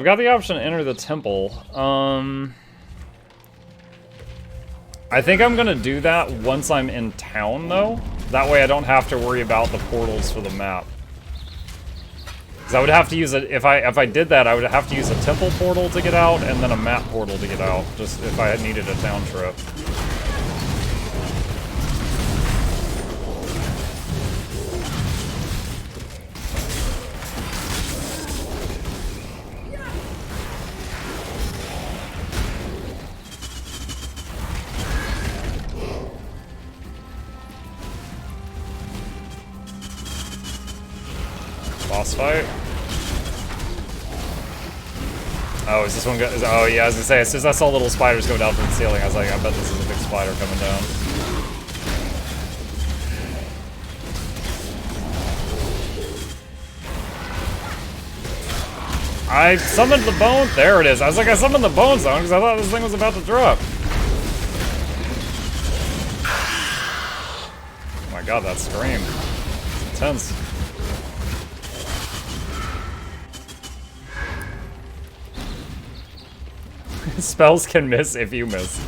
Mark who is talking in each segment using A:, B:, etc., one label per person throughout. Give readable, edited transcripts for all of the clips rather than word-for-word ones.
A: We got the option to enter the temple. I think I'm gonna do that once I'm in town, though. That way I don't have to worry about the portals for the map. Because I would have to use it, if I did that, I would have to use a temple portal to get out, and then a map portal to get out, just if I had needed a town trip. Boss fight. Oh, is this one good? Oh, yeah, I was gonna say, as soon as I saw little spiders go down from the ceiling, I was like, I bet this is a big spider coming down. I summoned the bone. There it is. I was like, I summoned the bone zone because I thought this thing was about to drop. Oh my god, that scream. It's intense. Spells can miss if you miss.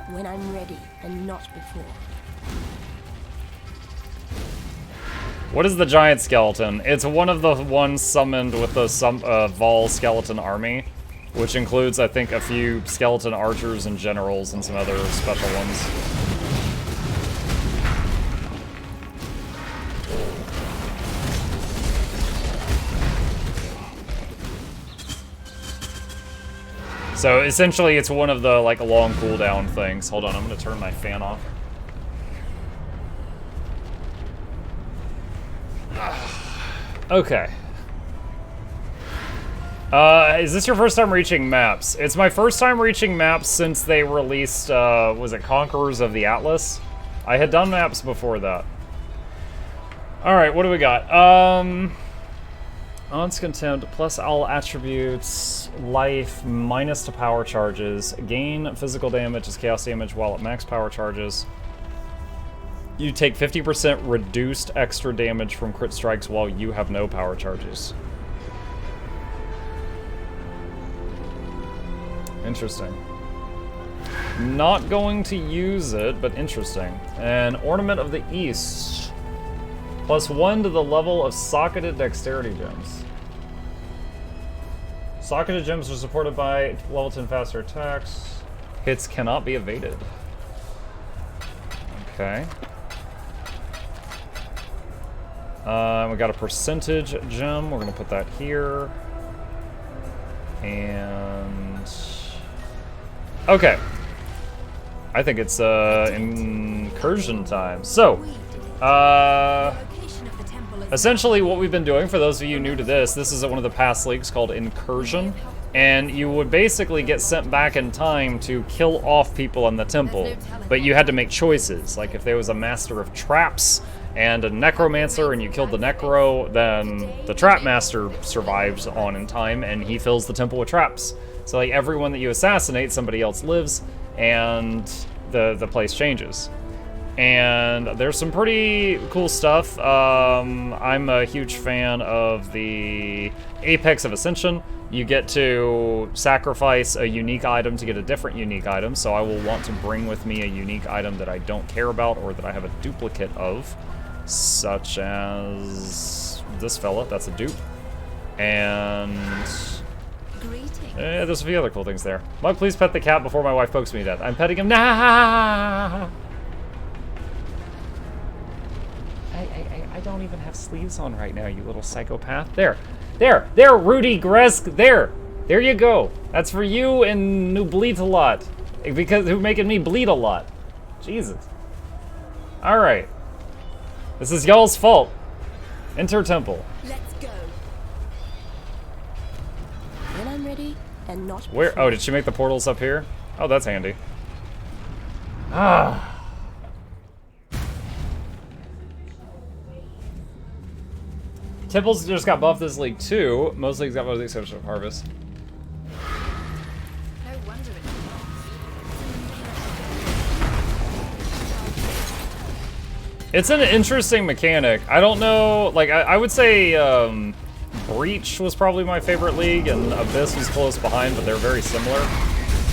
B: When I'm ready, and not before.
A: What is the giant skeleton? It's one of the ones summoned with the Vol skeleton army, which includes, I think, a few skeleton archers and generals and some other special ones. So essentially, it's one of the like long cooldown things. Hold on, I'm gonna turn my fan off. Okay. Is this your first time reaching maps? It's my first time reaching maps since they released, was it Conquerors of the Atlas? I had done maps before that. Alright, what do we got? On's Contempt, plus all attributes, life, minus to power charges, gain physical damage as chaos damage while at max power charges. You take 50% reduced extra damage from crit strikes while you have no power charges. Interesting. Not going to use it, but interesting. An Ornament of the East. +1 to the level of socketed dexterity gems. Socketed gems are supported by level 10 faster attacks. Hits cannot be evaded. Okay. We got a percentage gem. We're gonna put that here. And okay. I think it's incursion time. So, essentially what we've been doing, for those of you new to this is one of the past leagues called Incursion, and you would basically get sent back in time to kill off people in the temple, but you had to make choices. Like if there was a master of traps and a necromancer and you killed the necro, then the trap master survives on in time and he fills the temple with traps. So like everyone that you assassinate, somebody else lives and the place changes. And there's some pretty cool stuff. I'm a huge fan of the Apex of Ascension. You get to sacrifice a unique item to get a different unique item, so I will want to bring with me a unique item that I don't care about or that I have a duplicate of, such as this fella, that's a dupe. And there's a few other cool things there. Might please pet the cat before my wife pokes me to death. I'm petting him. Nah! I don't even have sleeves on right now, you little psychopath. There, Rudy Gresk, there you go. That's for you and who bleeds a lot. Because who making me bleed a lot. Jesus. Alright. This is y'all's fault. Enter temple.
B: Let's go. When I'm ready and not
A: where? Oh, did she make the portals up here? Oh, that's handy. Ah. Temples just got buffed this league too. Most leagues got buffed with the exception of Harvest.
B: No wonder
A: It's an interesting mechanic. I don't know, like, I would say Breach was probably my favorite league, and Abyss was close behind, but they're very similar.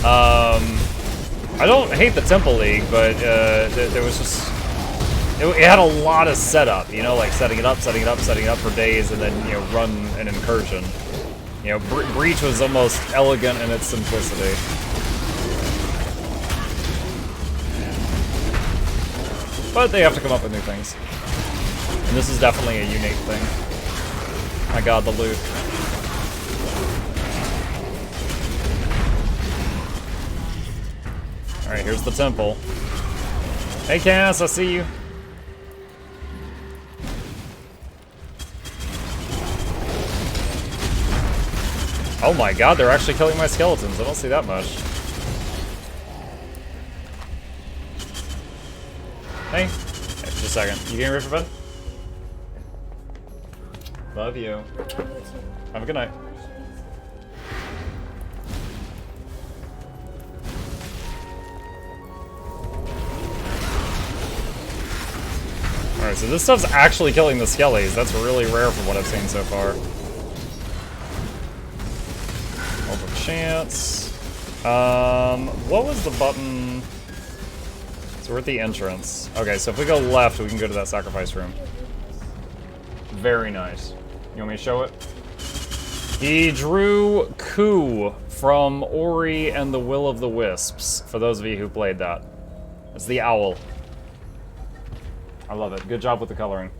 A: I don't hate the Temple League, but there was just... It had a lot of setup, you know, like setting it up for days, and then, you know, run an incursion. You know, Breach was almost elegant in its simplicity. But they have to come up with new things. And this is definitely a unique thing. My god, the loot. Alright, here's the temple. Hey Cass, I see you. Oh my god, they're actually killing my skeletons. I don't see that much. Hey, just a second. You getting ready for bed? Love you. Have a good night. Alright, so this stuff's actually killing the skellies. That's really rare from what I've seen so far. Over chance. What was the button? So we're at the entrance. Okay, so if we go left, we can go to that sacrifice room. Very nice. You want me to show it? He drew Ku from Ori and the Will of the Wisps, for those of you who played that. It's the owl. I love it. Good job with the coloring.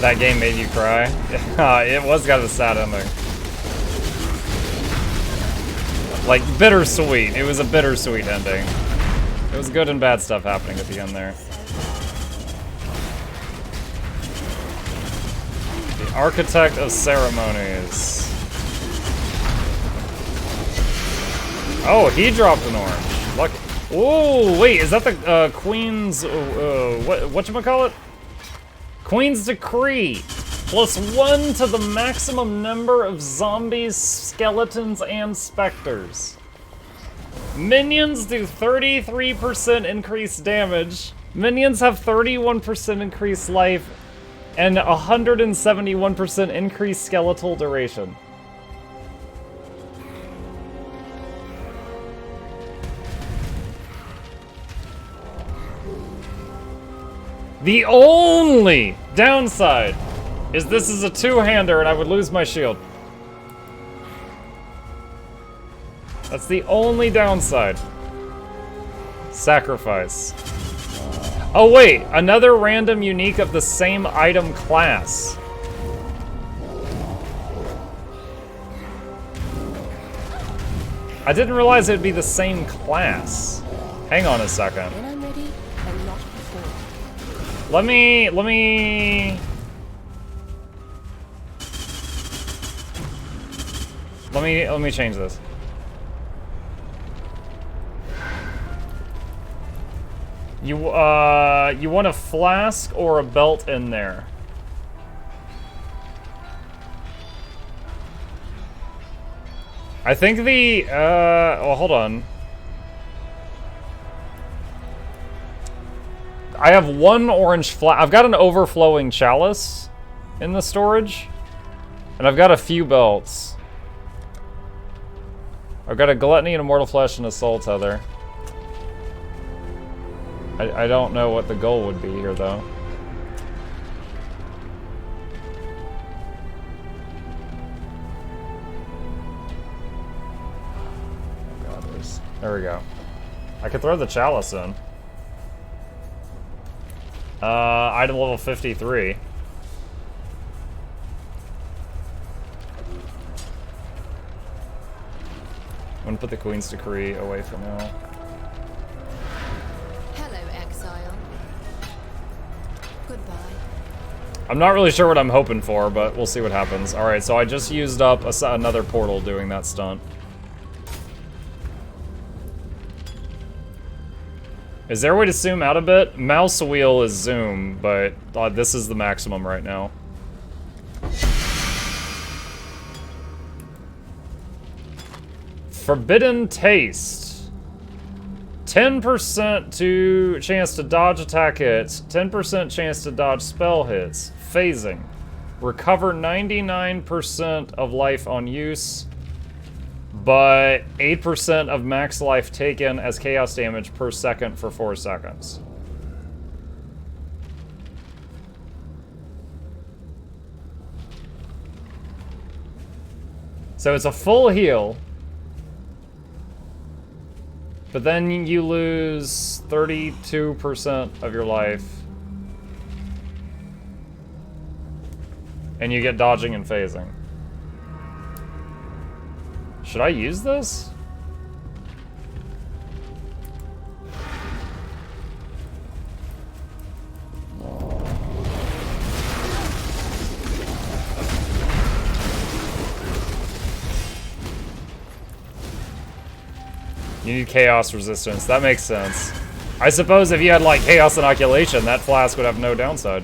A: That game made you cry? It was kind of a sad ending. Like, bittersweet. It was a bittersweet ending. It was good and bad stuff happening at the end there. The Architect of Ceremonies. Oh, he dropped an orange. Lucky. Oh, wait, is that the Queen's... whatchamacallit? Queen's Decree. +1 to the maximum number of zombies, skeletons, and specters. Minions do 33% increased damage. Minions have 31% increased life and 171% increased skeletal duration. The only downside is this is a two-hander and I would lose my shield. That's the only downside. Sacrifice. Oh wait, another random unique of the same item class. I didn't realize it'd be the same class. Hang on a second.
B: When I'm ready, and not before.
A: Let me change this. You want a flask or a belt in there? I think the well, hold on. I have one orange flask. I've got an overflowing chalice in the storage, and I've got a few belts. I've got a gluttony and immortal flesh and a soul tether. I don't know what the goal would be here, though. Oh god, there we go. I could throw the chalice in. Item level 53. I'm gonna put the Queen's Decree away for now.
B: Hello, Exile. Goodbye.
A: I'm not really sure what I'm hoping for, but we'll see what happens. Alright, so I just used up another portal doing that stunt. Is there a way to zoom out a bit? Mouse wheel is zoom, but this is the maximum right now. Forbidden Taste. 10% to chance to dodge attack hits. 10% chance to dodge spell hits. Phasing. Recover 99% of life on use, but 8% of max life taken as chaos damage per second for 4 seconds. So it's a full heal, but then you lose 32% of your life. And you get dodging and phasing. Should I use this? You need chaos resistance. That makes sense. I suppose if you had like chaos inoculation, that flask would have no downside.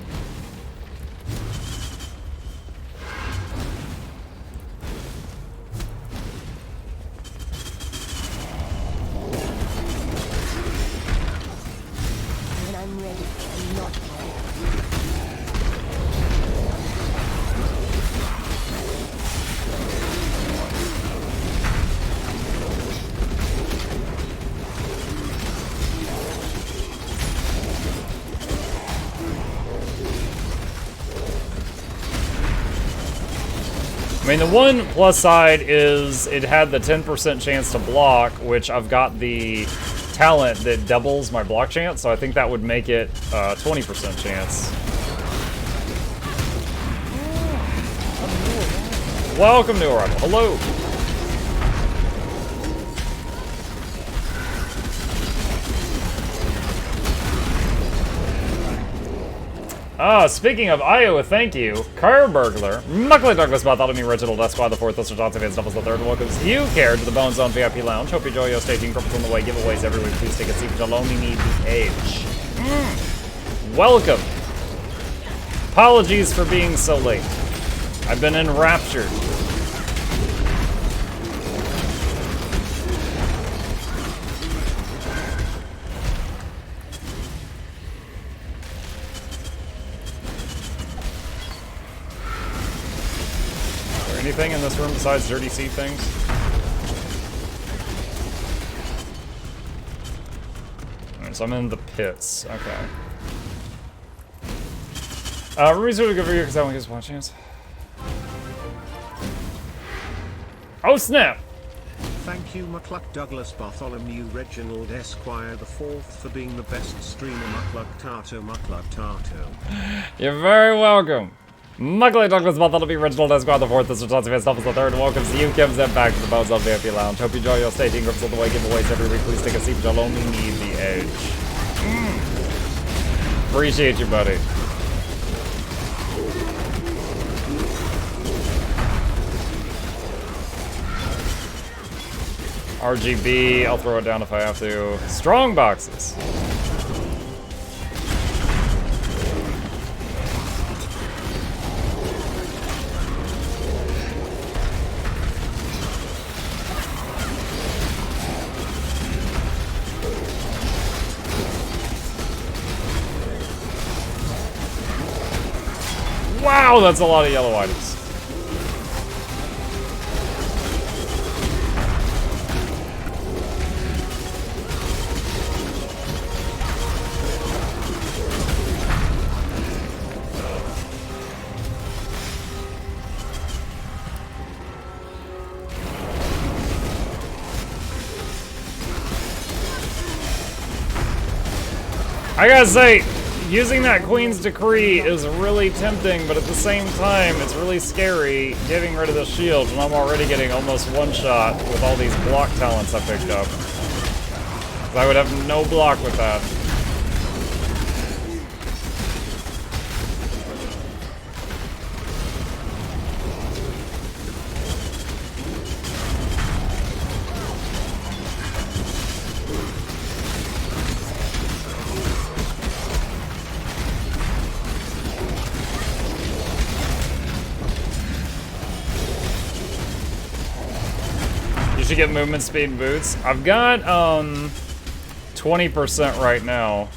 A: I mean, the one plus side is it had the 10% chance to block, which I've got the talent that doubles my block chance, so I think that would make it 20% chance. Welcome, new arrival. Hello. Speaking of Iowa, thank you. Car Burglar, Mukluk, Douglas, Bartholomew, Reginald, Esquire, the fourth, Mr. Johnson, Vance, Doubles, the third, welcomes you, Care, to the Bone Zone VIP Lounge. Hope you enjoy your staging purpose on the way. Giveaways every week. Please take a seat, but you'll only need the age. Welcome. Apologies for being so late. I've been enraptured. Anything in this room besides dirty sea things? Alright, so I'm in the pits. Okay. Ruby's really good for you because that one gives one chance. Oh snap!
C: Thank you, Mukluk, Douglas, Bartholomew, Reginald, Esquire, the fourth, for being the best streamer. Mukluk Tato.
A: You're very welcome. Mukluk, Douglas, Bartholomew, Reginald, Esquire, the fourth, Mr. Johnson, Vance, Doubles, the third, welcomes you, Kim, Zeb, back to the Bones on VIP Lounge. Hope you enjoy your staging groups on the way. Giveaways every week. Please take a seat, but you'll only need the edge. Appreciate you, buddy. RGB, I'll throw it down if I have to. Strong boxes. Wow, that's a lot of yellow items. I gotta say, using that Queen's Decree is really tempting, but at the same time, it's really scary getting rid of the shield, and I'm already getting almost one-shot with all these block talents I picked up. I would have no block with that. You should get movement speed and boots. I've got 20% right now.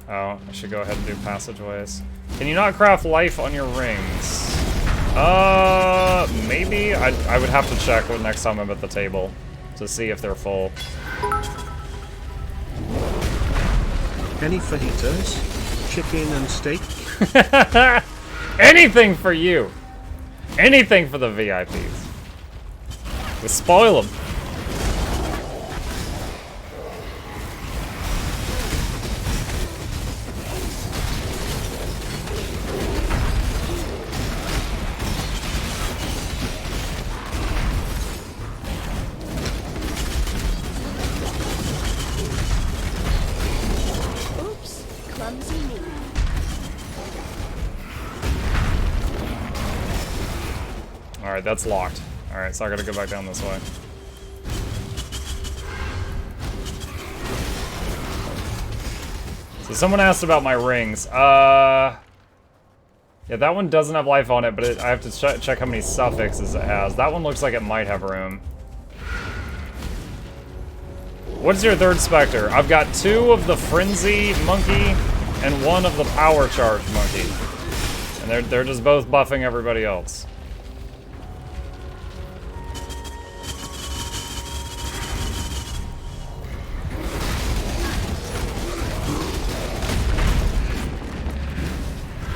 A: Oh, I should go ahead and do passageways. Can you not craft life on your rings? Maybe? I would have to check when next time I'm at the table to see if they're full.
C: Any fajitas? Chicken and steak?
A: Anything for you! Anything for the VIPs. We spoil them. Alright, that's locked. Alright, so I gotta go back down this way. So someone asked about my rings. Yeah, that one doesn't have life on it, but I have to check how many suffixes it has. That one looks like it might have room. What's your third specter? I've got 2 of the Frenzy Monkey and 1 of the Power Charge Monkey. And they're just both buffing everybody else.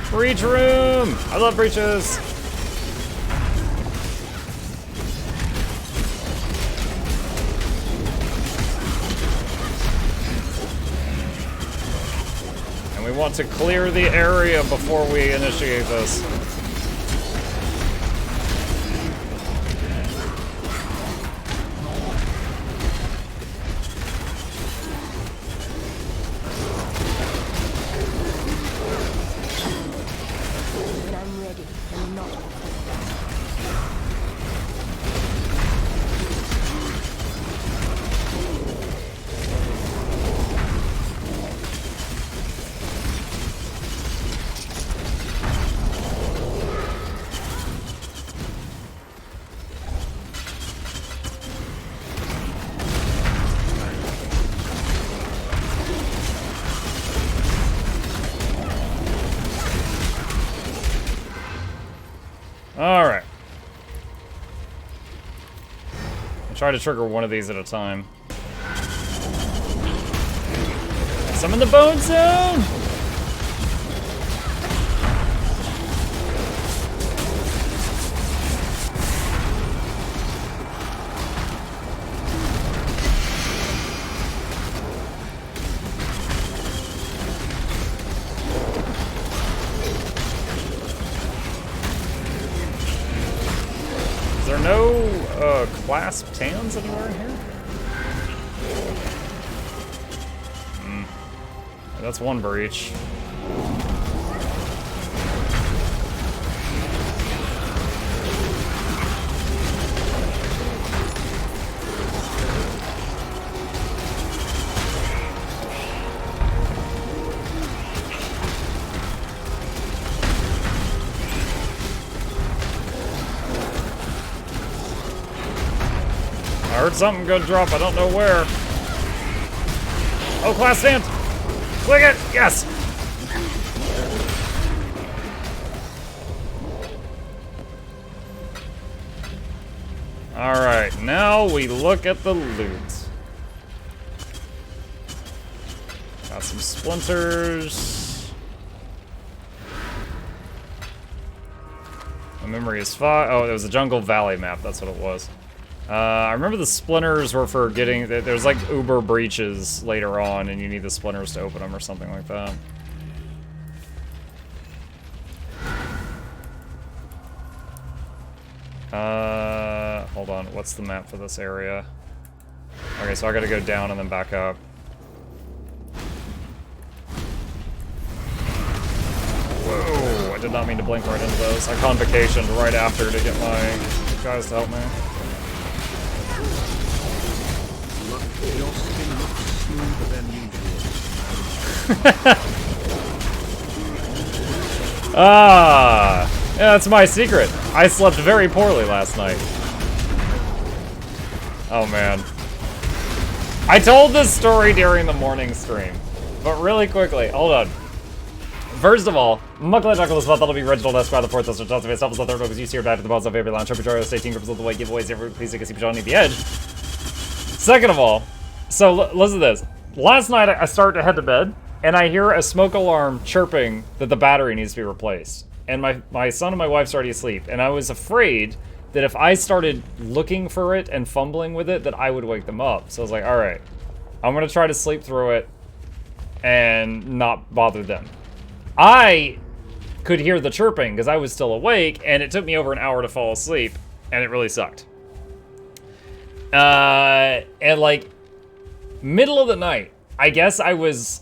A: Breach room! I love breaches! And we want to clear the area before we initiate this. Alright. I'll try to trigger one of these at a time. Summon the bone zone! Is there no clasp tans anywhere in here? That's one breach. I heard something good drop, I don't know where. Oh, class stand! Click it! Yes! Alright, now we look at the loot. Got some splinters. My memory is fine. Oh, it was a Jungle Valley map, that's what it was. I remember the splinters were for getting, there's like uber breaches later on and you need the splinters to open them or something like that. Hold on, what's the map for this area? Okay, so I gotta go down and then back up. Whoa, I did not mean to blink right into those. I convocationed right after to get my guys to help me. Ah, yeah, that's my secret. I slept very poorly last night. Oh man. I told this story during the morning stream, but really quickly, hold on. First of all, Mukluk Douglas thought that'll be Reginald Esquire, the fourth sister, Johnson, myself, the third because you see her back to the boss of every launch, Arbitrary, stay team groups of the way, giveaways, every please, you can see Johnny the Edge. Second of all, so listen to this. Last night I started to head to bed, and I hear a smoke alarm chirping that the battery needs to be replaced. And my son and my wife's already asleep, and I was afraid that if I started looking for it and fumbling with it, that I would wake them up. So I was like, all right, I'm gonna try to sleep through it and not bother them. I could hear the chirping because I was still awake, and it took me over an hour to fall asleep, and it really sucked. And like, middle of the night, I guess I was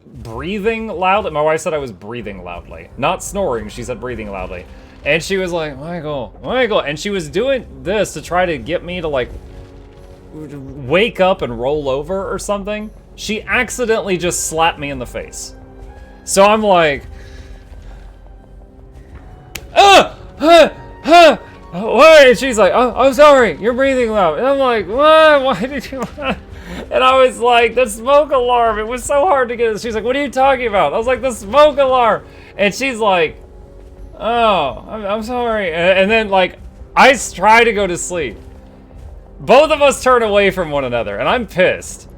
A: breathing loud. My wife said I was breathing loudly. Not snoring, she said breathing loudly. And she was like, Michael, Michael. And she was doing this to try to get me to like wake up and roll over or something. She accidentally just slapped me in the face. So I'm like, what? And she's like, oh, I'm sorry, you're breathing loud. And I'm like, what? Why did you? And I was like, the smoke alarm. It was so hard to get it. She's like, what are you talking about? I was like, the smoke alarm. And she's like, oh, I'm sorry. And then like, I try to go to sleep. Both of us turn away from one another, and I'm pissed.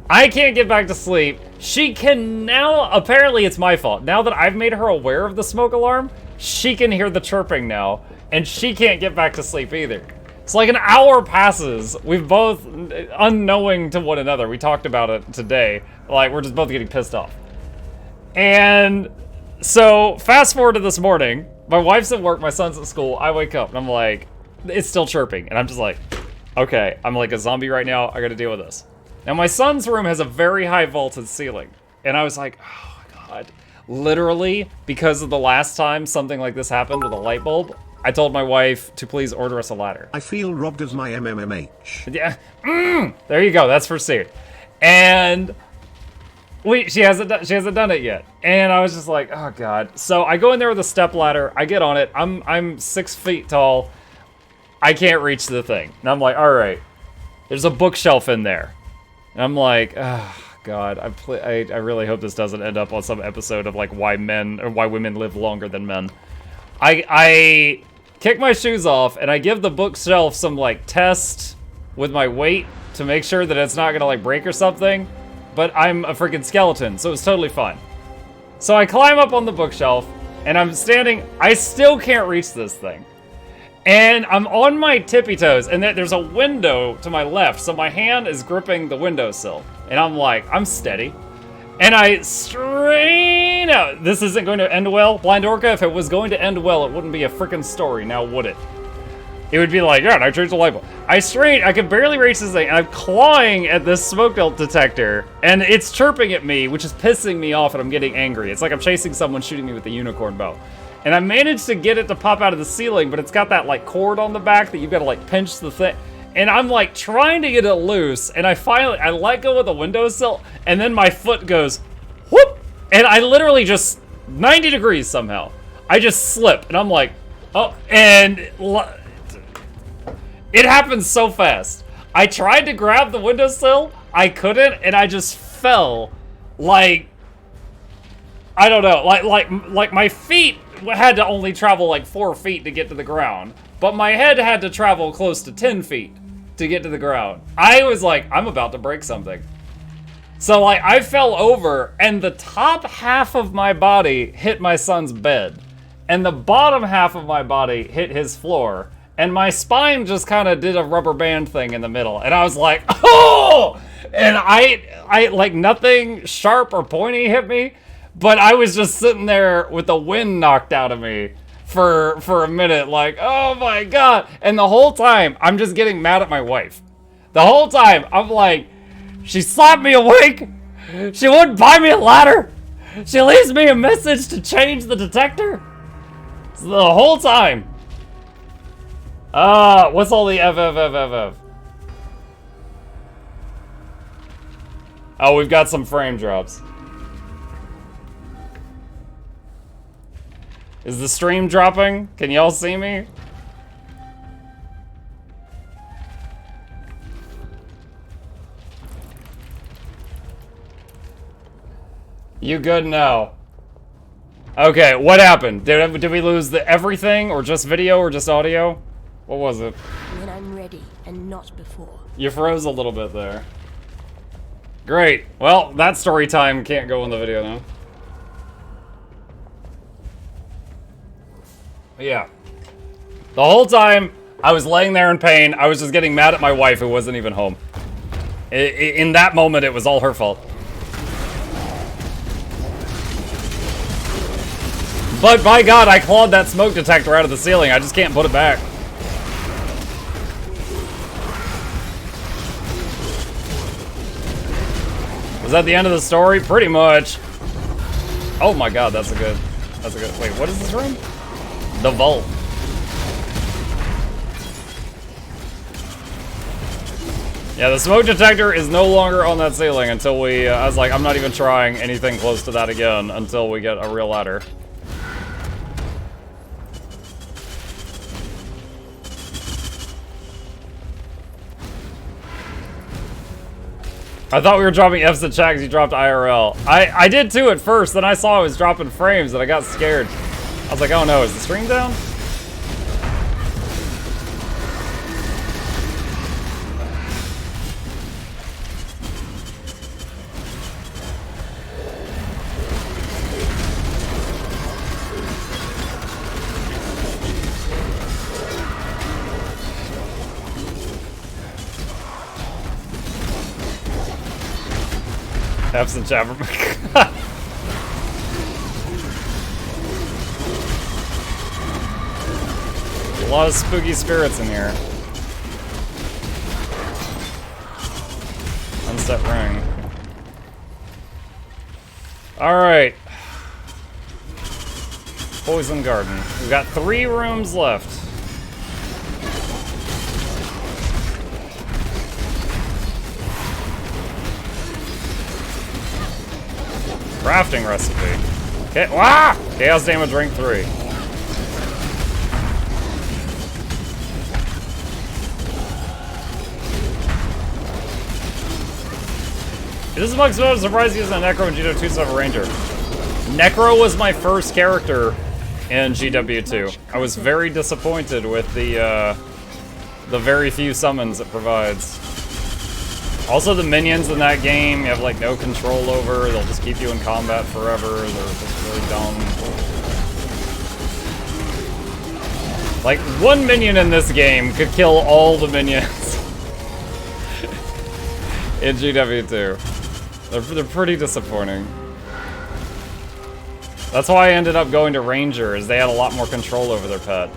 A: I can't get back to sleep. She can now, apparently it's my fault. Now that I've made her aware of the smoke alarm, she can hear the chirping now, and she can't get back to sleep either. It's like an hour passes. We've both, unknowing to one another, we talked about it today. Like, we're just both getting pissed off. And so, fast forward to this morning. My wife's at work, my son's at school. I wake up, and I'm like, it's still chirping. And I'm just like, okay, I'm like a zombie right now. I gotta deal with this. Now, my son's room has a very high vaulted ceiling. And I was like, oh, God. Literally, because of the last time something like this happened with a light bulb, I told my wife to please order us a ladder.
C: I feel robbed of my MMMH.
A: Yeah, there you go. That's for Seared. And she hasn't done it yet. And I was just like, oh God. So I go in there with a step ladder. I get on it. I'm 6 feet tall. I can't reach the thing. And I'm like, all right. There's a bookshelf in there. And I'm like, oh God. I really hope this doesn't end up on some episode of like why women live longer than men. I kick my shoes off and I give the bookshelf some like test with my weight to make sure that it's not gonna like break or something. But I'm a freaking skeleton, so it's totally fine. So I climb up on the bookshelf and I'm standing. I still can't reach this thing. And I'm on my tippy toes and there's a window to my left. So my hand is gripping the windowsill. And I'm like, I'm steady. And I strain out. This isn't going to end well. Blind Orca, if it was going to end well, it wouldn't be a freaking story, now would it? It would be like, yeah, and I changed the light bulb. I strain, I can barely reach this thing, and I'm clawing at this smoke detector, and it's chirping at me, which is pissing me off, and I'm getting angry. It's like I'm chasing someone shooting me with a unicorn bow. And I managed to get it to pop out of the ceiling, but it's got that like cord on the back that you've got to like pinch the thing. And I'm like trying to get it loose, and I let go of the windowsill, and then my foot goes, whoop! And I literally just, 90 degrees somehow. I just slip, and I'm like, oh, and it happened so fast. I tried to grab the windowsill, I couldn't, and I just fell, like, I don't know, like my feet had to only travel like 4 feet to get to the ground, but my head had to travel close to 10 feet to get to the ground. I was like, I'm about to break something. So like, I fell over, and the top half of my body hit my son's bed, and the bottom half of my body hit his floor, and my spine just kind of did a rubber band thing in the middle, and I was like, oh! And I like nothing sharp or pointy hit me, but I was just sitting there with the wind knocked out of me for a minute, like, oh my God. And the whole time, I'm just getting mad at my wife. The whole time, I'm like, she slapped me awake. She wouldn't buy me a ladder. She leaves me a message to change the detector. So the whole time. What's all the F? Oh, we've got some frame drops. Is the stream dropping? Can y'all see me? You good now? Okay, what happened? Did we lose the everything, or just video, or just audio? What was it?
B: When I'm ready, and not before.
A: You froze a little bit there. Great. Well, that story time can't go in the video now. Yeah. The whole time, I was laying there in pain. I was just getting mad at my wife who wasn't even home. In that moment, it was all her fault. But by God, I clawed that smoke detector out of the ceiling. I just can't put it back. Was that the end of the story? Pretty much. Oh my God, that's a good. Wait, what is this room? The vault. Yeah, the smoke detector is no longer on that ceiling until we. I was like, I'm not even trying anything close to that again until we get a real ladder. I thought we were dropping F's in chat because you dropped IRL. I did too at first, then I saw it was dropping frames and I got scared. I was like, oh no, is the stream down? F's in chat. A lot of spooky spirits in here. Unset ring. Alright. Poison garden. We've got 3 rooms left. Crafting recipe. Okay. Wah! Chaos damage rank 3. It is amongst most surprising using a Necro and GW2 Ranger. Necro was my first character in GW2. I was very disappointed with the very few summons it provides. Also, the minions in that game, you have like no control over. They'll just keep you in combat forever. They're just really dumb. Like, one minion in this game could kill all the minions in GW2. They're pretty disappointing. That's why I ended up going to Ranger, is they had a lot more control over their pet.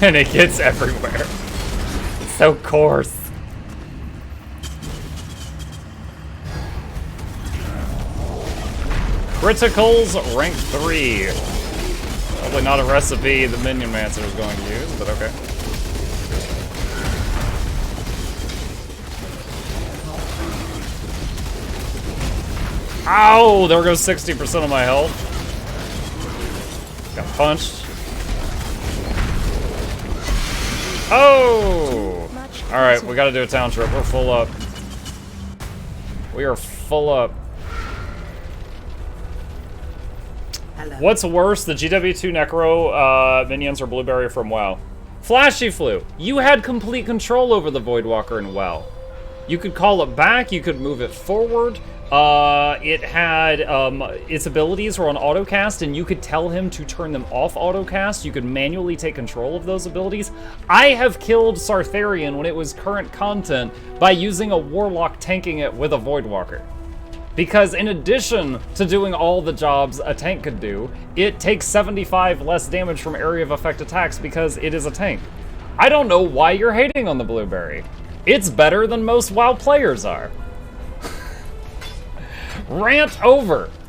A: And it gets everywhere. It's so coarse. Criticals, rank 3. Probably not a recipe the Minion Mancer is going to use, but okay. Ow! There goes 60% of my health. Got punched. Oh! Alright, we gotta do a town trip. We're full up. We are full up. Hello. What's worse, the GW2 Necro minions or Blueberry from WoW? Flashy Flu, you had complete control over the Voidwalker in WoW. You could call it back, you could move it forward. It had, its abilities were on autocast, and you could tell him to turn them off autocast. You could manually take control of those abilities. I have killed Sartharion when it was current content by using a Warlock tanking it with a Voidwalker. Because in addition to doing all the jobs a tank could do, it takes 75 less damage from area of effect attacks because it is a tank. I don't know why you're hating on the blueberry. It's better than most WoW players are. Rant over.